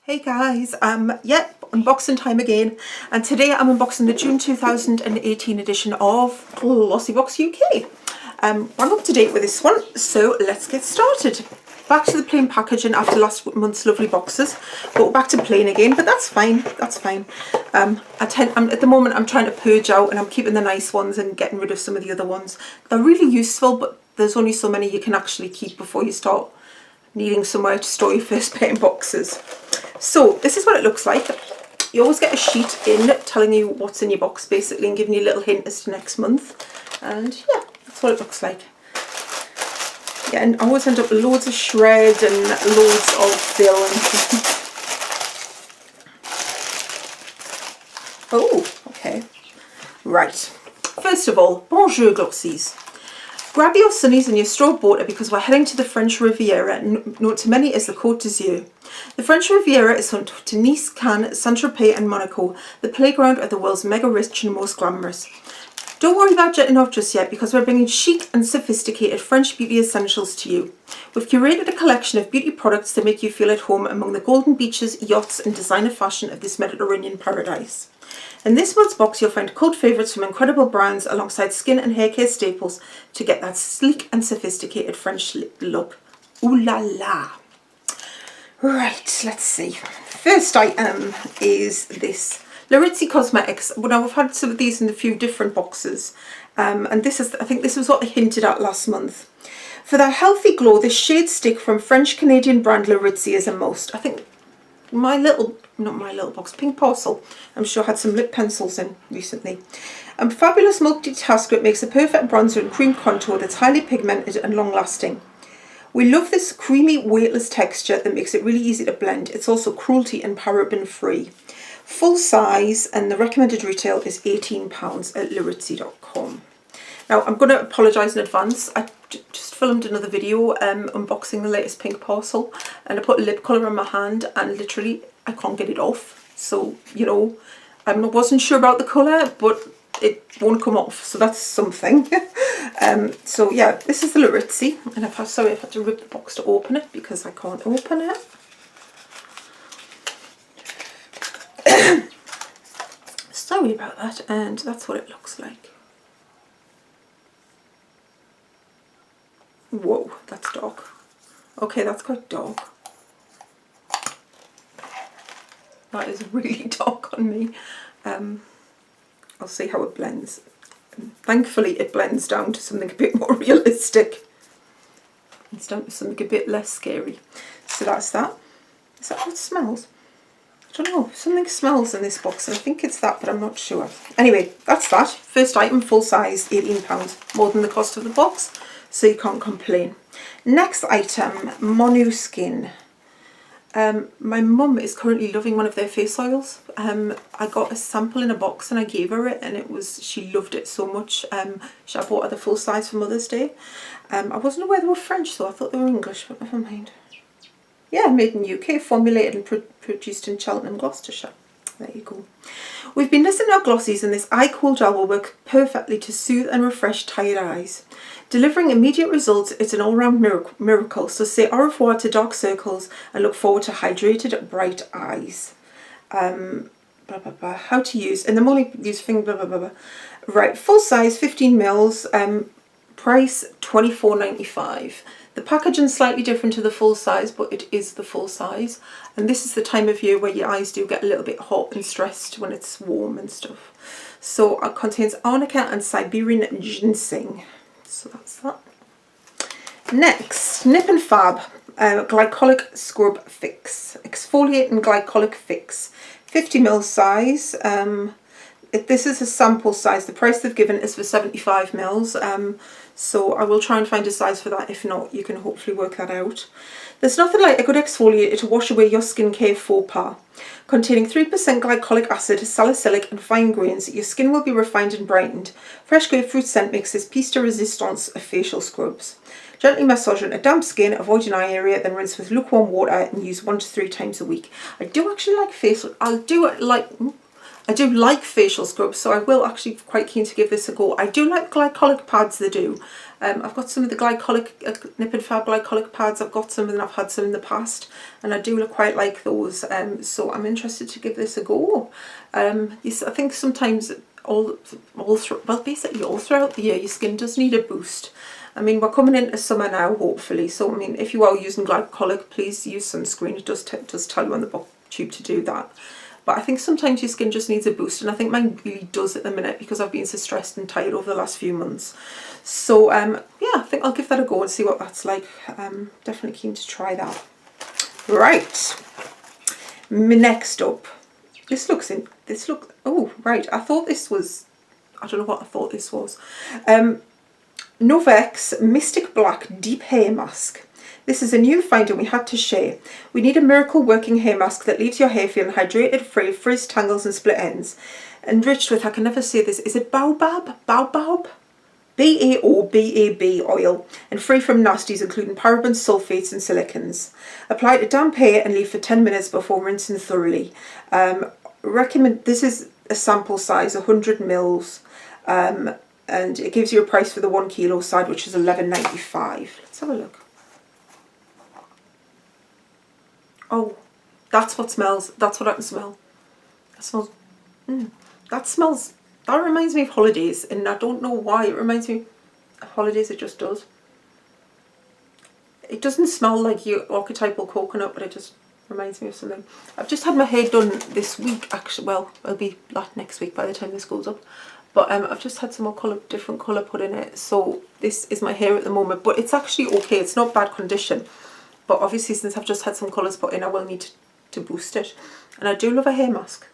Hey guys, unboxing time again, and today I'm unboxing the June 2018 edition of Glossybox UK. I'm up to date with this one, so let's get started. Back to the plain packaging after last month's lovely boxes, but we're back to plain again, but that's fine, that's fine. At the moment I'm trying to purge out and I'm keeping the nice ones and getting rid of some of the other ones. They're really useful, but there's only so many you can actually keep before you start needing somewhere to store your first pair of boxes. So this is what it looks like. You always get a sheet in telling you what's in your box basically and giving you a little hint as to next month. And yeah, that's what it looks like. Yeah, and I always end up with loads of shred and loads of fill and oh, okay. Right. First of all, bonjour Glossies. Grab your sunnies and your straw water because we're heading to the French Riviera, known to many as the Côte d'Azur. The French Riviera is home to Nice, Cannes, Saint-Tropez and Monaco, the playground of the world's mega rich and most glamorous. Don't worry about jetting off just yet because we're bringing chic and sophisticated French beauty essentials to you. We've curated a collection of beauty products to make you feel at home among the golden beaches, yachts and designer fashion of this Mediterranean paradise. In this month's box you'll find cult favourites from incredible brands alongside skin and hair care staples to get that sleek and sophisticated French look. Ooh la la! Right, let's see. First item is this Laritzy Cosmetics. Well, now we've had some of these in a few different boxes, and this is, I think this was what they hinted at last month. For that healthy glow, this shade stick from French-Canadian brand Laritzy is a must. I think not my little box, Pink Parcel, I'm sure had some lip pencils in recently. Fabulous multitasker, it makes a perfect bronzer and cream contour that's highly pigmented and long lasting. We love this creamy, weightless texture that makes it really easy to blend. It's also cruelty and paraben free. Full size, and the recommended retail is £18 at laritzy.com. Now I'm going to apologise in advance. I just filmed another video unboxing the latest Pink Parcel, and I put lip colour on my hand and literally I can't get it off. So, you know, I wasn't sure about the colour, but it won't come off, so that's something. So yeah, this is the Laritzy, and I've had to rip the box to open it because I can't open it. Sorry about that, and that's what it looks like. Whoa, that's dark. Okay, that's quite dark. That is really dark on me. I'll see how it blends. Thankfully it blends down to something a bit more realistic. It's down to something a bit less scary. So that's that. Is that what it smells? I don't know. Something smells in this box and I think it's that, but I'm not sure. Anyway, that's that. First item, full size, £18. More than the cost of the box, so you can't complain. Next item, Monu Skin. My mum is currently loving one of their face oils. I got a sample in a box and I gave her it, and she loved it so much. I bought her the full size for Mother's Day. I wasn't aware they were French though, I thought they were English, but never mind. Yeah, made in UK, formulated and produced in Cheltenham, Gloucestershire. There you go. We've been listening to our glossies, and this eye cool gel will work perfectly to soothe and refresh tired eyes. Delivering immediate results, it's an all-round miracle, so say au revoir to dark circles and look forward to hydrated, bright eyes. How to use, and I'm only using Right, full size, 15 mils, price £24.95. The packaging is slightly different to the full size, but it is the full size. And this is the time of year where your eyes do get a little bit hot and stressed when it's warm and stuff. So it contains arnica and Siberian ginseng. So that's that. Next, Nip and Fab Glycolic Scrub Fix. Exfoliate and Glycolic Fix. 50ml size. This is a sample size. The price they've given is for 75ml. So I will try and find a size for that. If not, you can hopefully work that out. There's nothing like a good exfoliator to wash away your skincare faux pas. Containing 3% glycolic acid, salicylic and fine grains, your skin will be refined and brightened. Fresh grapefruit scent makes this piece de resistance of facial scrubs. Gently massage on a damp skin, avoid an eye area, then rinse with lukewarm water and use 1 to 3 times a week. I do actually like facial. I I do like facial scrubs, so I will actually quite keen to give this a go. I do like glycolic pads, they do. I've got some of the glycolic, Nip and Fab glycolic pads. I've got some and I've had some in the past, and I do quite like those. So I'm interested to give this a go. I think sometimes basically all throughout the year, your skin does need a boost. I mean, we're coming into summer now, hopefully. So I mean, if you are using glycolic, please use sunscreen. It does tell you on the box tube to do that. But I think sometimes your skin just needs a boost, and I think mine really does at the minute because I've been so stressed and tired over the last few months. So yeah, I think I'll give that a go and see what that's like. Definitely keen to try that. Right, next up, oh right, I thought this was, I don't know what I thought this was. Novex Mystic Black Deep Hair Mask. This is a new find and we had to share. We need a miracle working hair mask that leaves your hair feeling hydrated, free of frizz, tangles and split ends. Enriched with, I can never say this, is it baobab? Baobab? B-A-O-B-A-B oil, and free from nasties including parabens, sulfates and silicons. Apply to damp hair and leave for 10 minutes before rinsing thoroughly. This is a sample size, 100 mils, and it gives you a price for the 1 kilo side, which is $11.95. Let's have a look. Oh, that's what smells. That's what I can smell. That smells. That reminds me of holidays, and I don't know why it reminds me of holidays. It just does. It doesn't smell like your archetypal coconut, but it just reminds me of something. I've just had my hair done this week. Actually, well, it'll be next week by the time this goes up. But I've just had some more different colour put in it. So this is my hair at the moment, but it's actually okay. It's not bad condition. But obviously, since I've just had some colours put in, I will need to boost it. And I do love a hair mask.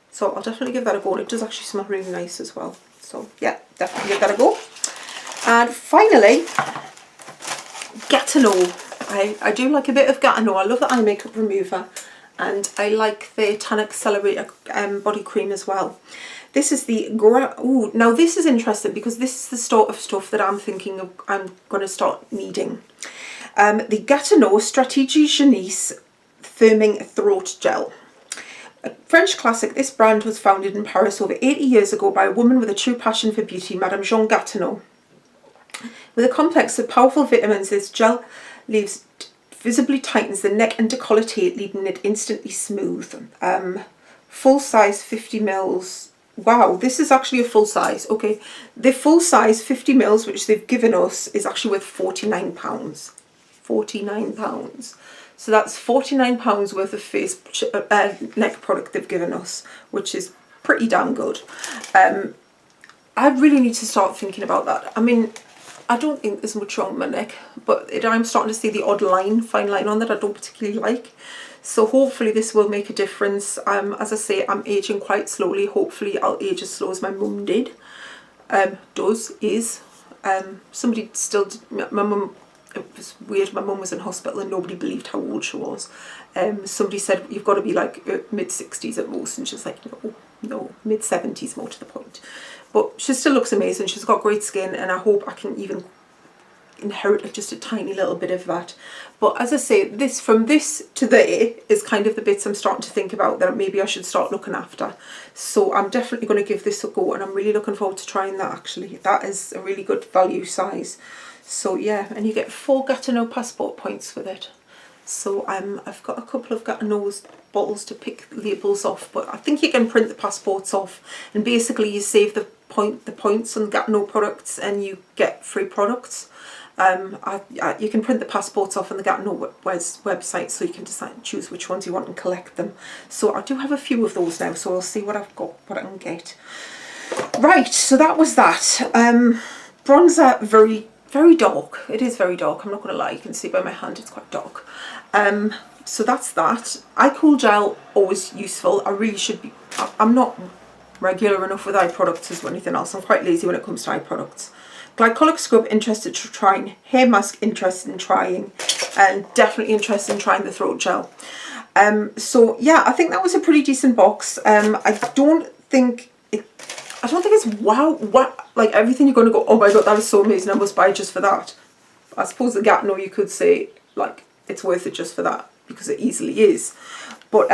So I'll definitely give that a go. And it does actually smell really nice as well. So yeah, definitely give that a go. And finally, Gatineau. I do like a bit of Gatineau. I love the eye makeup remover. And I like the Tan Accelerator body cream as well. This is the now this is interesting because this is the sort of stuff that I'm thinking of I'm going to start needing. The Gatineau Strategie Jeunesse Firming Throat Gel. A French classic, this brand was founded in Paris over 80 years ago by a woman with a true passion for beauty, Madame Jean Gatineau. With a complex of powerful vitamins, this gel visibly tightens the neck and décolleté, leaving it instantly smooth. Full size 50 mils. Wow, this is actually a full size. Okay, the full size 50 mils, which they've given us, is actually worth £49. £49. So that's £49 worth of neck product they've given us, which is pretty damn good. I really need to start thinking about that. I mean, I don't think there's much wrong with my neck, but I'm starting to see the odd fine line on that I don't particularly like. So hopefully this will make a difference. As I say, I'm aging quite slowly. Hopefully I'll age as slow as my mum did. Somebody still did, my mum, it was weird, my mum was in hospital and nobody believed how old she was. Somebody said you've got to be like mid-60s at most, and she's like, no, mid-70s more to the point. But she still looks amazing. She's got great skin, and I hope I can even inherit just a tiny little bit of that. But as I say, from this to there is kind of the bits I'm starting to think about that maybe I should start looking after. So I'm definitely going to give this a go, and I'm really looking forward to trying that actually. That is a really good value size. So yeah, and you get 4 Gatineau passport points with it. So I've got a couple of Gatineau's bottles to pick labels off, but I think you can print the passports off, and basically you save the points on Gatineau products and you get free products. You can print the passports off on the Gatineau website, so you can choose which ones you want and collect them. So I do have a few of those now, so I'll see what I've got, what I can get. Right, so that was that. Bronzer, very, very dark. It is very dark, I'm not going to lie. You can see by my hand it's quite dark. So that's that. Eye Cool Gel, always useful. I really should be, I'm not regular enough with eye products or anything else. I'm quite lazy when it comes to eye products. Glycolic Scrub, interested to trying. Hair mask, interested in trying. And definitely interested in trying the throat gel. So yeah, I think that was a pretty decent box. I don't think it's wow, like everything you're going to go, oh my god, that is so amazing, I must buy just for that. I suppose the Gatineau you could say, like, it's worth it just for that, because it easily is. But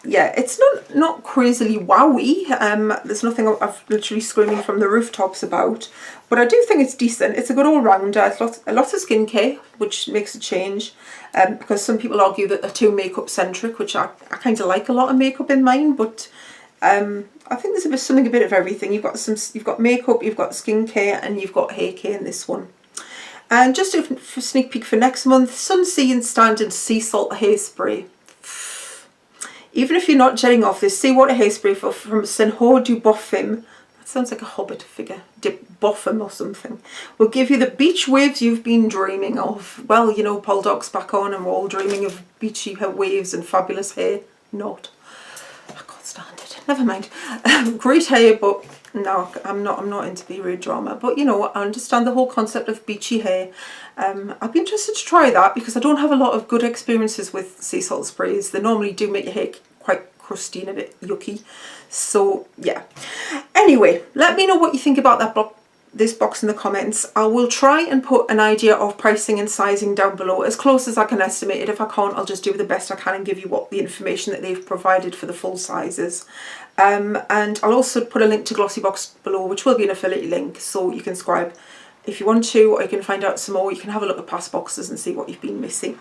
yeah, it's not crazily wowy. There's nothing I've literally screaming from the rooftops about, but I do think it's decent. It's a good all-rounder. It's a lot of skincare, which makes a change, because some people argue that they're too makeup-centric, which I kind of like a lot of makeup in mine, but I think there's something a bit of everything. You've got makeup, you've got skincare, and you've got hair care in this one. And just for sneak peek for next month, Sunsea and Standard Sea Salt Hairspray. Even if you're not jetting off this seawater hairspray from Senhor du Boffin, that sounds like a Hobbit figure, Boffin or something, will give you the beach waves you've been dreaming of. Well, you know, Poldark's back on and we're all dreaming of beachy waves and fabulous hair. Not. I can't stand it. Never mind. Great hair, but no, I'm not into period drama. But you know, I understand the whole concept of beachy hair. I'd be interested to try that because I don't have a lot of good experiences with sea salt sprays. They normally do make your hair quite crusty and a bit yucky. So yeah. Anyway, let me know what you think about this box in the comments. I will try and put an idea of pricing and sizing down below as close as I can estimate it. If I can't, I'll just do the best I can and give you what the information that they've provided for the full sizes. And I'll also put a link to Glossybox below, which will be an affiliate link, so you can subscribe if you want to, or you can find out some more. You can have a look at past boxes and see what you've been missing.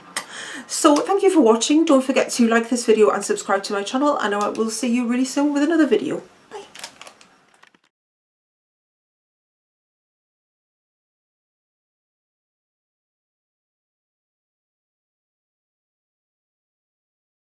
So thank you for watching. Don't forget to like this video and subscribe to my channel, and I will see you really soon with another video.